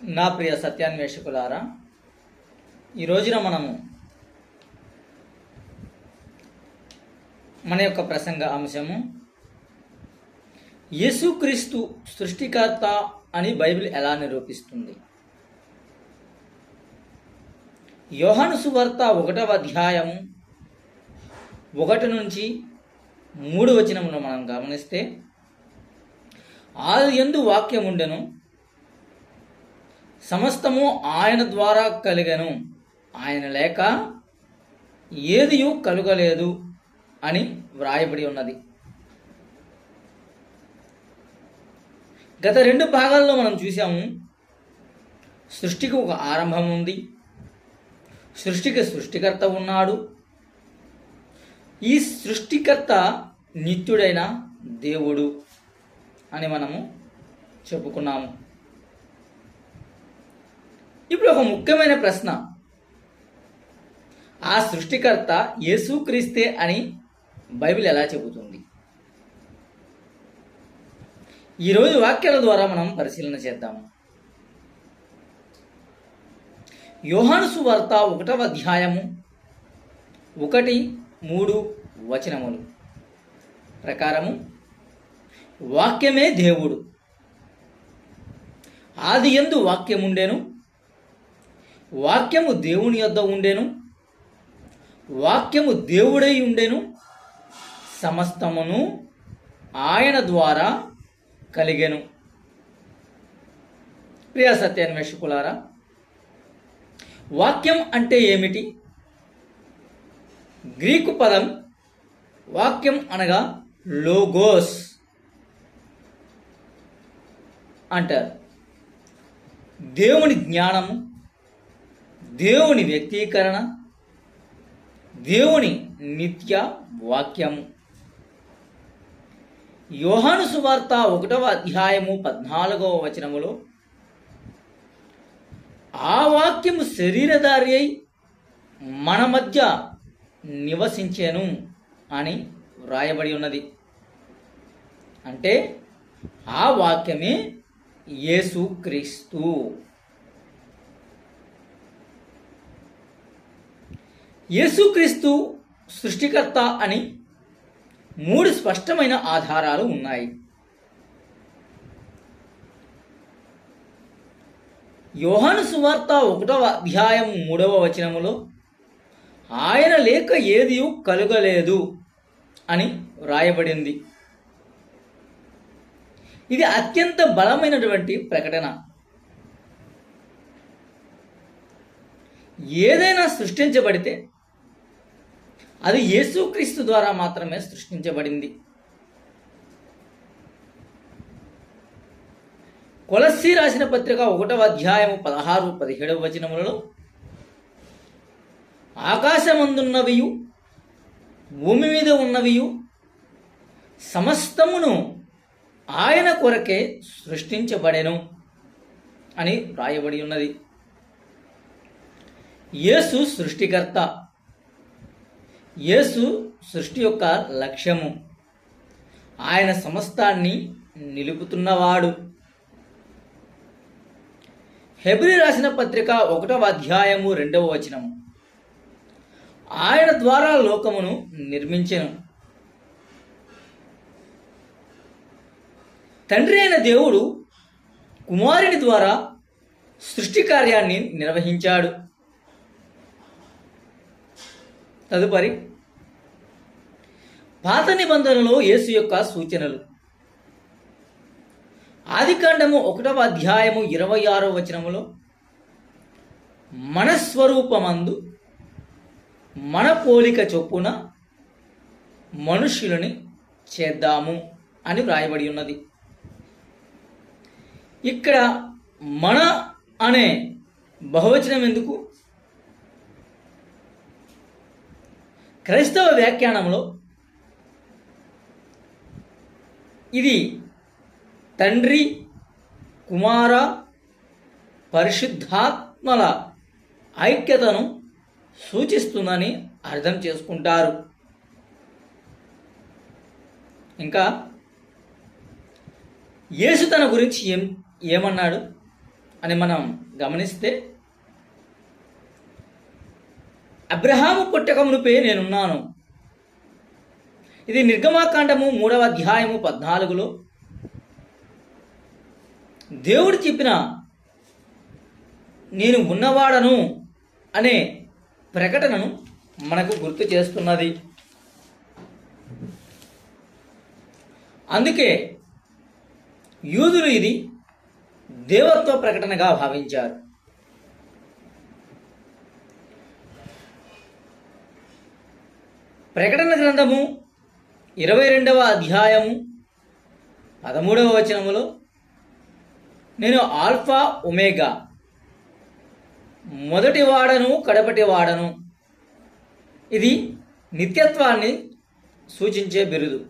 నా ప్రియ సత్యాన్వేషకులారా, ఈ రోజున మనము మన యొక్క ప్రసంగ అంశము యేసుక్రీస్తు సృష్టికర్త అని బైబిల్ ఎలా నిరూపిస్తుంది. యోహాను సువార్త 1వ అధ్యాయము 1 నుంచి 3 వచనములను మనం గమనిస్తే, ఆదియందు వాక్యం ఉండెను, సమస్తము ఆయన ద్వారా కలిగెను, ఆయన లేక ఏదియు కలుగలేదు అని వ్రాయబడి ఉన్నది. గత 2 భాగాల్లో మనం చూసాము, సృష్టికి ఒక ఆరంభం ఉంది, సృష్టికి సృష్టికర్త ఉన్నాడు, ఈ సృష్టికర్త నిత్యుడైన దేవుడు అని మనము చెప్పుకున్నాము. ఇప్పుడు ఒక ముఖ్యమైన ప్రశ్న, ఆ సృష్టికర్త యేసుక్రీస్తే అని బైబిల్ ఎలా చెబుతుంది? ఈరోజు వాక్యాల ద్వారా మనం పరిశీలన చేద్దాము. యోహాను సువార్త 1వ అధ్యాయము 1-3 వచనములు ప్రకారము, వాక్యమే దేవుడు, ఆదియందు వాక్యముండెను, వాక్యము దేవుని యొద్ద ఉండెను, వాక్యము దేవుడై ఉండెను, సమస్తమును ఆయన ద్వారా కలిగెను. ప్రియ సత్యాన్వేషకులారా, వాక్యం అంటే ఏమిటి? గ్రీకు పదం వాక్యం అనగా లోగోస్ అంటారు. దేవుని జ్ఞానము, దేవుని వ్యక్తీకరణ, దేవుని నిత్య వాక్యము. యోహాను సువార్త 1వ అధ్యాయము 14వ వచనములో, ఆ వాక్యము శరీరధారి అయి మన మధ్య నివసించెను అని వ్రాయబడి ఉన్నది. అంటే ఆ వాక్యమే యేసుక్రీస్తు. యేసుక్రీస్తు సృష్టికర్త అని 3 స్పష్టమైన ఆధారాలు ఉన్నాయి. యోహాను సువార్త 1వ అధ్యాయం 3వ వచనములో, ఆయన లేక ఏదియు కలుగలేదు అని వ్రాయబడింది. ఇది అత్యంత బలమైనటువంటి ప్రకటన. ఏదైనా సృష్టించబడితే అది యేసుక్రీస్తు ద్వారా మాత్రమే సృష్టించబడింది. కొలస్సీ రాసిన పత్రిక 1వ అధ్యాయము 16-17 వచనములలో, ఆకాశమందున్నవియు భూమి మీద ఉన్నవియు సమస్తమును ఆయన కొరకే సృష్టించబడెను అని వ్రాయబడి ఉన్నది. యేసు సృష్టికర్త, యేసు సృష్టి యొక్క లక్ష్యము, ఆయన సమస్తాన్ని నిలుపుతున్నవాడు. హెబ్రీ రాసిన పత్రిక 1వ అధ్యాయము 2వ వచనము, ఆయన ద్వారా లోకమును నిర్మించెను. తండ్రి అయిన దేవుడు కుమారుని ద్వారా సృష్టి కార్యాన్ని నిర్వహించాడు. తదుపరి పాత నిబంధనలో యేసు యొక్క సూచనలు. ఆదికాండము 1వ అధ్యాయము 26వ వచనములో, మన స్వరూపమందు మన పోలిక చొప్పున మనుష్యులని చేద్దాము అని వ్రాయబడి ఉన్నది. ఇక్కడ మన అనే బహువచనం ఎందుకు? క్రైస్తవ వ్యాఖ్యానంలో ఇది తండ్రి, కుమార, పరిశుద్ధాత్మల ఐక్యతను సూచిస్తుందని అర్థం చేసుకుంటారు. ఇంకా యేసు తన గురించి ఏమన్నాడు? అని మనం గమనిస్తే, అబ్రహాము పుట్టక మునుపే నేనున్నాను. ఇది నిర్గమాకాండము 3వ అధ్యాయము 14లో దేవుడు చెప్పిన నేను ఉన్నవాడను అనే ప్రకటనను మనకు గుర్తు చేస్తున్నది. అందుకే యూదులు ఇది దేవత్వ ప్రకటనగా భావించారు. ప్రకటన గ్రంథము 22వ అధ్యాయము 13వ వచనములో నేను ఆల్ఫా ఒమేగా, మొదటి వాడను కడపటి వాడను. ఇది నిత్యత్వాన్ని సూచించే బిరుదు.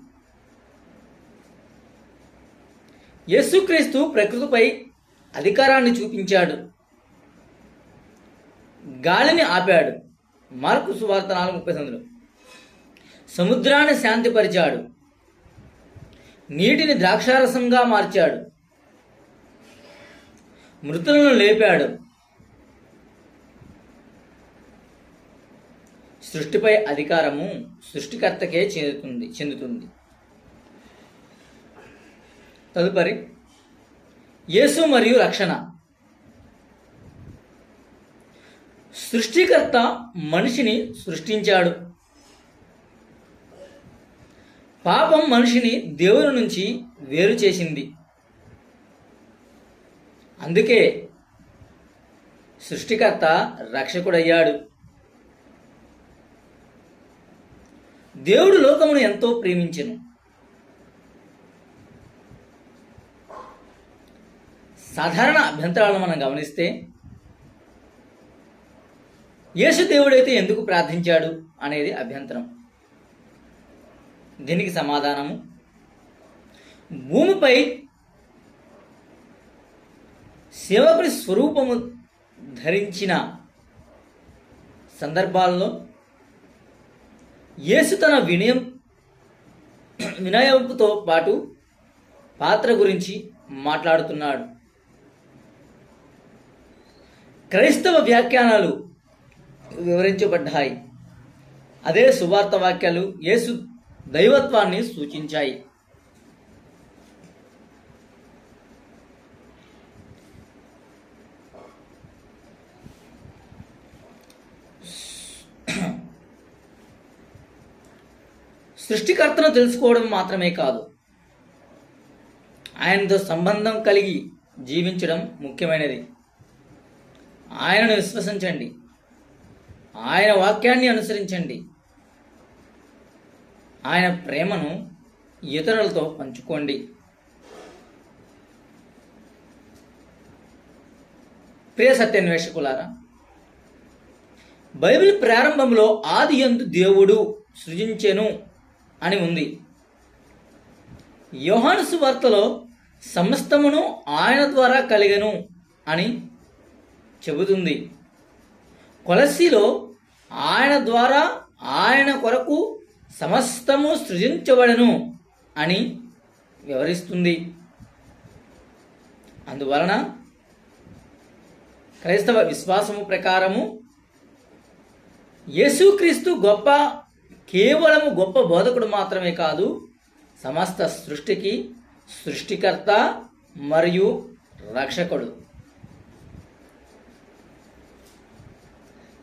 యేసుక్రీస్తు ప్రకృతిపై అధికారాన్ని చూపించాడు, గాలిని ఆపాడు. మార్కు సువార్త 4:39. సముద్రాన్ని శాంతిపరిచాడు, నీటిని ద్రాక్షారసంగా మార్చాడు, మృతులను లేపాడు. సృష్టిపై అధికారము సృష్టికర్తకే చెందుతుంది. తదుపరి యేసు మరియు రక్షణ. సృష్టికర్త మనిషిని సృష్టించాడు. పాపం మనిషిని దేవుని నుంచి వేరు చేసింది. అందుకే సృష్టికర్త రక్షకుడయ్యాడు. దేవుడు లోకమును ఎంతో ప్రేమించెను. సాధారణ అభ్యంతరాలను మనం గమనిస్తే, యేసు దేవుడైతే ఎందుకు ప్రార్థించాడు అనేది అభ్యంతరం. దీనికి సమాధానము, భూమిపై సేవకుడి స్వరూపము ధరించిన సందర్భాల్లో యేసు తన వినయంతో పాటు పాత్ర గురించి మాట్లాడుతున్నాడు. క్రైస్తవ వ్యాఖ్యానాలు వివరించబడ్డాయి. అదే సువార్త వాక్యాలు యేసు దైవత్వాన్ని సూచించాయి. సృష్టికర్తను తెలుసుకోవడం మాత్రమే కాదు, ఆయనతో సంబంధం కలిగి జీవించడం ముఖ్యమైనది. ఆయనను విశ్వసించండి, ఆయన వాక్యాన్ని అనుసరించండి, ఆయన ప్రేమను ఇతరులతో పంచుకోండి. ప్రియ సత్యాన్వేషకులారా, బైబిల్ ప్రారంభంలో ఆదియందు దేవుడు సృజించెను అని ఉంది. యోహాను సువార్తలో సమస్తమును ఆయన ద్వారా కలిగెను అని చెబుతుంది. కొలస్సీలో ఆయన ద్వారా ఆయన కొరకు సమస్తము సృజించబడెను అని వివరిస్తుంది. అందువలన క్రైస్తవ విశ్వాసము ప్రకారము యేసుక్రీస్తు కేవలము గొప్ప బోధకుడు మాత్రమే కాదు, సమస్త సృష్టికి సృష్టికర్త మరియు రక్షకుడు.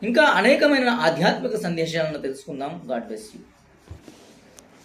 ఇంకా అనేకమైన ఆధ్యాత్మిక సందేశాలను తెలుసుకుందాం. God bless you.